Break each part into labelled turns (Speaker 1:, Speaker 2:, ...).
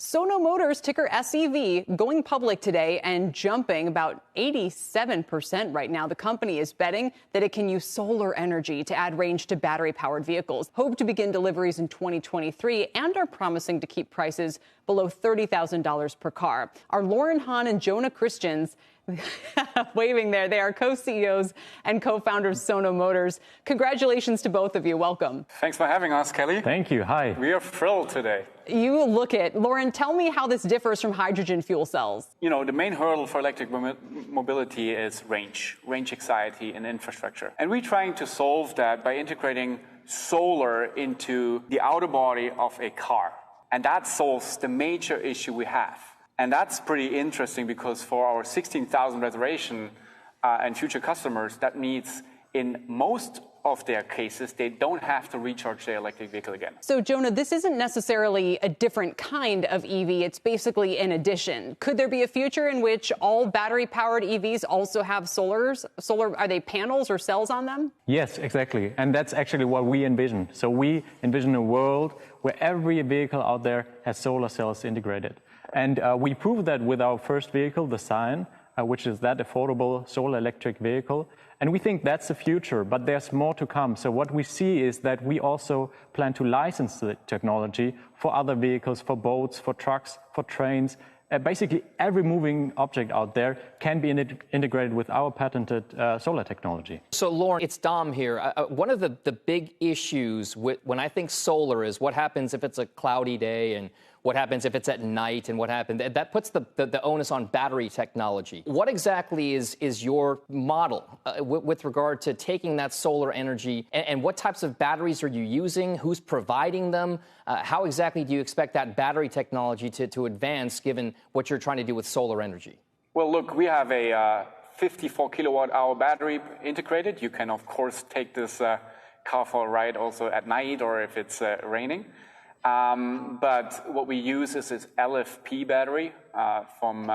Speaker 1: Sono Motors, ticker SEV, going public today and jumping about 87% right now. The company is betting that it can use solar energy to add range to battery-powered vehicles. Hope to begin deliveries in 2023 and are promising to keep prices below $30,000 per car. Our Laurin, Hahn and Jona Christians waving there. They are co-CEOs and co-founders of Sono Motors. Congratulations to both of you. Welcome.
Speaker 2: Thanks for having us, Kelly.
Speaker 3: Thank you. Hi.
Speaker 2: We are thrilled today.
Speaker 1: You look it. Laurin, tell me how this differs from hydrogen fuel cells.
Speaker 2: You know, the main hurdle for electric mobility is range anxiety and infrastructure. And we're trying to solve that by integrating solar into the outer body of a car. And that solves the major issue we have. And that's pretty interesting because for our 16,000 reservation and future customers, that means in most of their cases, they don't have to recharge their electric vehicle again.
Speaker 1: So, Jona, this isn't necessarily a different kind of EV. It's basically an addition. Could there be a future in which all battery-powered EVs also have solar, are they panels or cells on them?
Speaker 3: Yes, exactly. And that's actually what we envision. So we envision a world where every vehicle out there has solar cells integrated. And we proved that with our first vehicle, the Scion, which is that affordable solar electric vehicle. And we think that's the future, but there's more to come. So what we see is that we also plan to license the technology for other vehicles, for boats, for trucks, for trains. Basically, every moving object out there can be integrated with our patented solar technology.
Speaker 4: So, Laurin, it's Dom here. One of the big issues when I think solar is what happens if it's a cloudy day and what happens if it's at night and what happens. That puts the onus on battery technology. What exactly is your model with regard to taking that solar energy and what types of batteries are you using? Who's providing them? How exactly do you expect that battery technology to advance given what you're trying to do with solar energy?
Speaker 2: Well, look, we have a 54 kilowatt hour battery integrated. You can, of course, take this car for a ride also at night or if it's raining. But what we use is this LFP battery from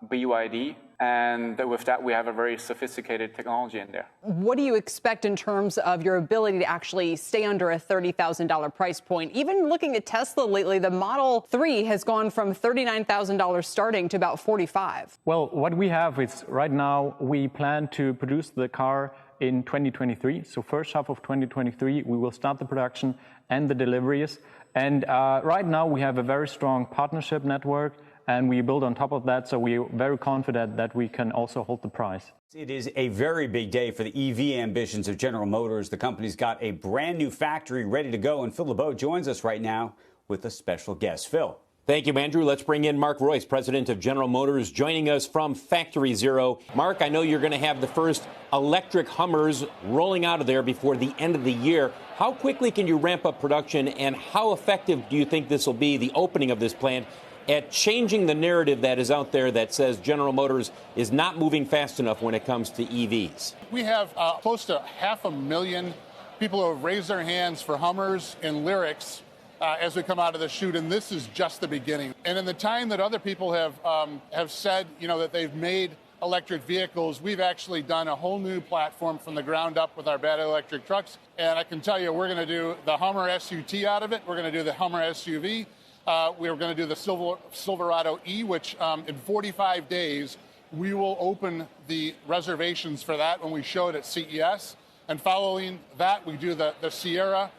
Speaker 2: BYD. And with that, we have a very sophisticated technology in there.
Speaker 1: What do you expect in terms of your ability to actually stay under a $30,000 price point? Even looking at Tesla lately, the Model 3 has gone from $39,000 starting to about $45,000.
Speaker 3: Well, what we have is right now we plan to produce the car in 2023. So first half of 2023, we will start the production and the deliveries. And right now we have a very strong partnership network and we build on top of that. So we're very confident that we can also hold the price.
Speaker 5: It is a very big day for the EV ambitions of General Motors. The company's got a brand new factory ready to go. And Phil LeBeau joins us right now with a special guest. Phil.
Speaker 6: Thank you, Andrew. Let's bring in Mark Royce, president of General Motors, joining us from Factory Zero. Mark, I know you're going to have the first electric Hummers rolling out of there before the end of the year. How quickly can you ramp up production, and how effective do you think this will be, the opening of this plant, at changing the narrative that is out there that says General Motors is not moving fast enough when it comes to EVs?
Speaker 7: We have close to 500,000 people who have raised their hands for Hummers and Lyrics as we come out of the chute, and this is just the beginning. And in the time that other people have said, you know, that they've made electric vehicles, we've actually done a whole new platform from the ground up with our battery electric trucks. And I can tell you, we're going to do the Hummer SUT out of it. We're going to do the Hummer SUV. We're going to do the Silverado E, which in 45 days, we will open the reservations for that when we show it at CES. And following that, we do the Sierra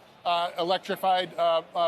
Speaker 7: electrified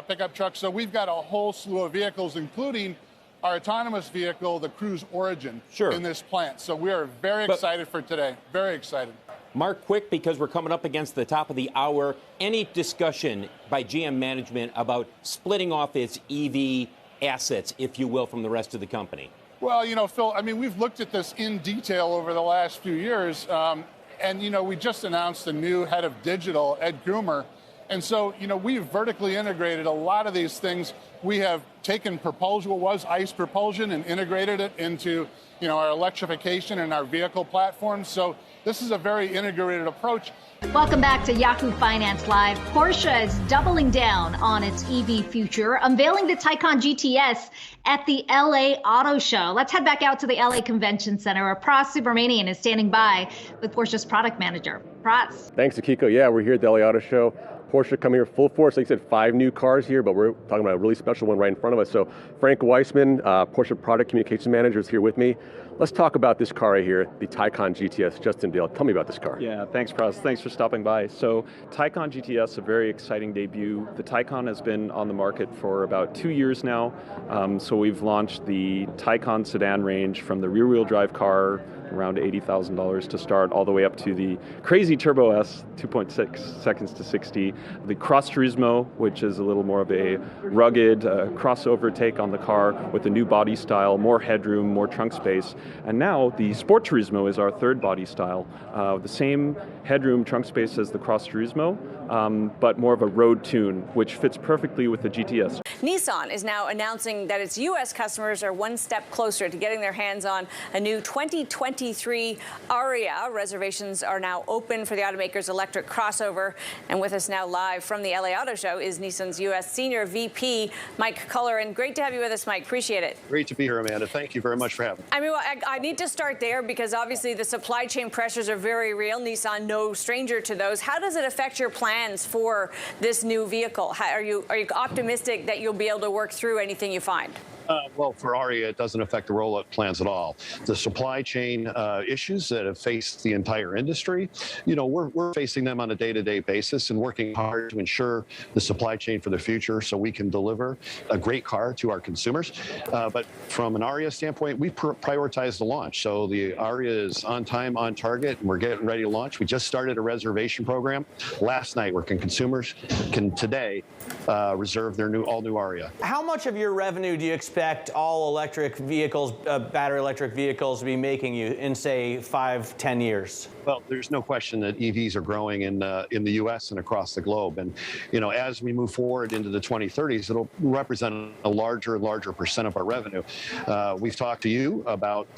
Speaker 7: pickup truck. So we've got a whole slew of vehicles, including our autonomous vehicle, the Cruise Origin, in this plant. So we are very excited for today. Very excited.
Speaker 6: Mark, quick, because we're coming up against the top of the hour. Any discussion by GM management about splitting off its EV assets, if you will, from the rest of the company?
Speaker 7: Well, you know, Phil, I mean, we've looked at this in detail over the last few years. And, you know, we just announced a new head of digital, Ed Grumer. And so, you know, we've vertically integrated a lot of these things. We have taken propulsion, what was ICE propulsion, and integrated it into, you know, our electrification and our vehicle platforms. So this is a very integrated approach.
Speaker 8: Welcome back to Yahoo Finance Live. Porsche is doubling down on its EV future, unveiling the Taycan GTS at the LA Auto Show. Let's head back out to the LA Convention Center, where Pras Subramanian is standing by with Porsche's product manager. Pras.
Speaker 9: Thanks, Akiko. Yeah, we're here at the LA Auto Show. Porsche coming here full force. Like I said, 5 new cars here, but we're talking about a really special one right in front of us. So Frank Wiesmann, Porsche Product Communication Manager, is here with me. Let's talk about this car right here, the Taycan GTS. Justin Dale, tell me about this car.
Speaker 10: Yeah, thanks, Pras. Thanks for stopping by. So Taycan GTS, a very exciting debut. The Taycan has been on the market for about 2 years now. So we've launched the Taycan sedan range from the rear-wheel drive car, around $80,000 to start, all the way up to the crazy Turbo S, 2.6 seconds to 60. The Cross Turismo, which is a little more of a rugged crossover take on the car with a new body style, more headroom, more trunk space. And now the Sport Turismo is our third body style. The same headroom, trunk space as the Cross Turismo, but more of a road tune, which fits perfectly with the GTS.
Speaker 11: Nissan is now announcing that its U.S. customers are one step closer to getting their hands on a new 2023 Ariya. Reservations are now open for the automaker's electric crossover. And with us now live from the LA Auto Show is Nissan's U.S. Senior VP, Mike Cullerin. Great to have you with us, Mike. Appreciate it.
Speaker 12: Great to be here, Amanda. Thank you very much for having me.
Speaker 11: I mean, well, I need to start there because obviously the supply chain pressures are very real. Nissan, no stranger to those. How does it affect your plans for this new vehicle? Are you optimistic that you'll be able to work through anything you find?
Speaker 12: Well, for Ariya, it doesn't affect the rollout plans at all. The supply chain issues that have faced the entire industry, we're facing them on a day-to-day basis and working hard to ensure the supply chain for the future so we can deliver a great car to our consumers. But from an Ariya standpoint, we prioritize the launch. So the Ariya is on time, on target, and we're getting ready to launch. We just started a reservation program last night where consumers can today reserve their all-new Ariya.
Speaker 13: How much of your revenue do you expect all electric vehicles, battery electric vehicles, to be making you in, say, 5-10 years?
Speaker 12: Well, there's no question that EVs are growing in the U.S. and across the globe. And, as we move forward into the 2030s, it'll represent a larger and larger percent of our revenue. We've talked to you about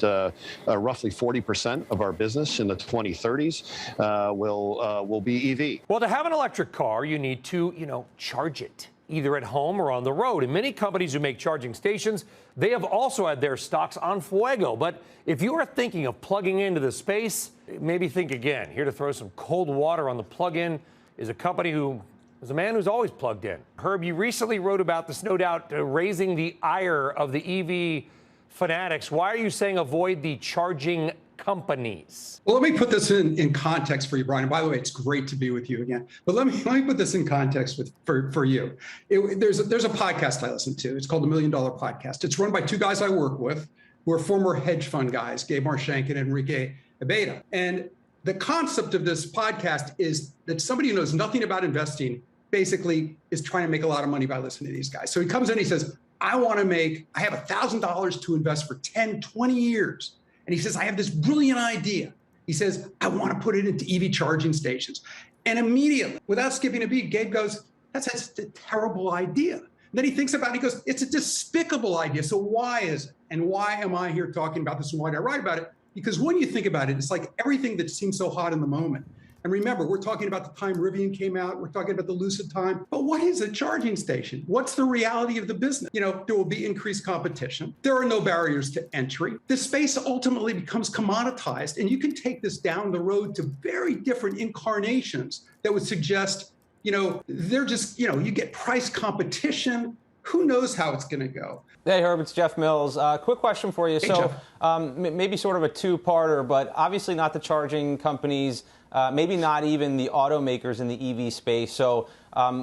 Speaker 12: roughly 40% of our business in the 2030s will be EV.
Speaker 14: Well, to have an electric car, you need to, charge it, either at home or on the road. And many companies who make charging stations, they have also had their stocks on fuego. But if you are thinking of plugging into the space, maybe think again. Here to throw some cold water on the plug-in is a company who is a man who's always plugged in. Herb, you recently wrote about this, no doubt, raising the ire of the EV fanatics. Why are you saying avoid the charging companies?
Speaker 15: Well, let me put this in context for you, Brian. And by the way, it's great to be with you again. But let me put this in context for you. There's a podcast I listen to. It's called the $1 Million Podcast. It's run by 2 guys I work with who are former hedge fund guys, Gabe Marshank and Enrique Abeda. And the concept of this podcast is that somebody who knows nothing about investing basically is trying to make a lot of money by listening to these guys. So he comes in, he says, I have $1,000 to invest for 10, 20 years. And he says, I have this brilliant idea. He says, I want to put it into EV charging stations. And immediately, without skipping a beat, Gabe goes, that's a terrible idea. And then he thinks about it, he goes, it's a despicable idea. So why is it? And why am I here talking about this and why did I write about it? Because when you think about it, it's like everything that seems so hot in the moment. And remember, we're talking about the time Rivian came out. We're talking about the Lucid time. But what is a charging station? What's the reality of the business? There will be increased competition. There are no barriers to entry. The space ultimately becomes commoditized. And you can take this down the road to very different incarnations that would suggest, they're just, you get price competition. Who knows how it's going to go?
Speaker 13: Hey, Herb, it's Jeff Mills. Quick question for you.
Speaker 15: Hey,
Speaker 13: maybe sort of a two-parter, but obviously not the charging companies, maybe not even the automakers in the EV space. So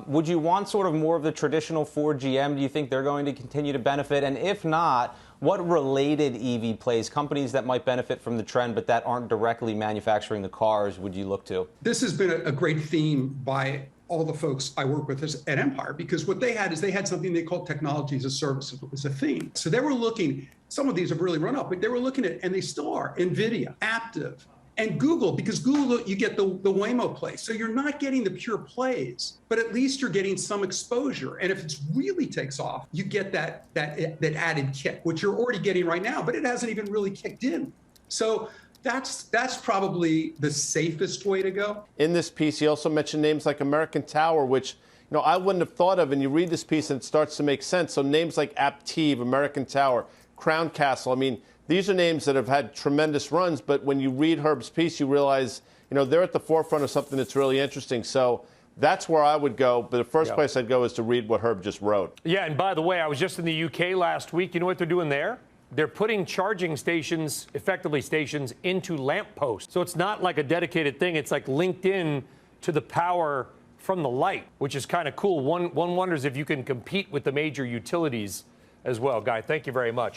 Speaker 13: would you want sort of more of the traditional Ford, GM? Do you think they're going to continue to benefit? And if not, what related EV plays, companies that might benefit from the trend but that aren't directly manufacturing the cars, would you look to?
Speaker 15: This has been a great theme by all the folks I work with at Empire, because what they had something they called technology as a service as a theme. So they were looking, some of these have really run up, but they were looking at, and they still are, NVIDIA, Aptiv, and Google, because Google, you get the Waymo play. So you're not getting the pure plays, but at least you're getting some exposure. And if it really takes off, you get that added kick, which you're already getting right now, but it hasn't even really kicked in. So that's probably the safest way to go.
Speaker 16: In this piece, he also mentioned names like American Tower, which I wouldn't have thought of, and you read this piece and it starts to make sense. So names like Aptiv, American Tower, Crown Castle, these are names that have had tremendous runs, but when you read Herb's piece, you realize, they're at the forefront of something that's really interesting. So That's where I would go. But the first place I'd go is to read what Herb just wrote.
Speaker 14: Yeah, and by the way, I was just in the UK last week. You know what they're doing there? They're putting charging stations, effectively stations, into lampposts. So it's not like a dedicated thing. It's like linked in to the power from the light, which is kind of cool. One wonders if you can compete with the major utilities as well. Guy, thank you very much.